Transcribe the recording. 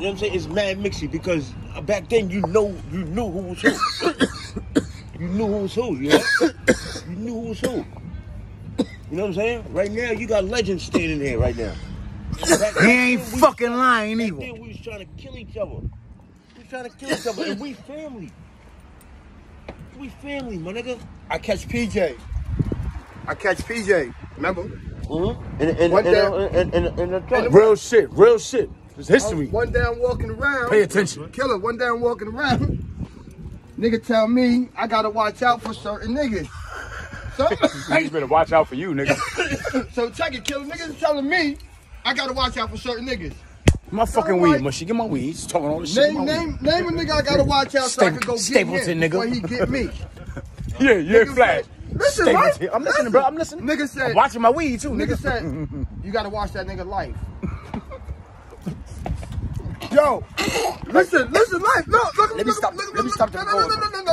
what I'm saying? It's mad mixy because back then you knew who was who. You knew who was who, you know? You knew who was who. You know what I'm saying? Right now, you got legends standing there right now. He ain't fucking lying either. Back then, we was trying to kill each other. We trying to kill each other, and we family. We family, my nigga. I catch PJ. Remember? Real shit, real shit. It's history. One down walking around. Pay attention. Killer, one down walking around. Nigga tell me I gotta watch out for certain niggas. So Niggas better watch out for you, nigga. So check it, Killer. Niggas telling me I gotta watch out for certain niggas. My fucking weed, mushy. Get my weed. He's talking all this shit. Name a nigga I gotta watch out so I can go Stapleton, get him nigga. before he get me. Yeah, Flash. Listen, Stapleton. right? I'm listening, bro. I'm listening. Nigga said, I'm watching my weed too, nigga said, you gotta watch that nigga life. Yo, listen, life. No, Let me stop the recording. No.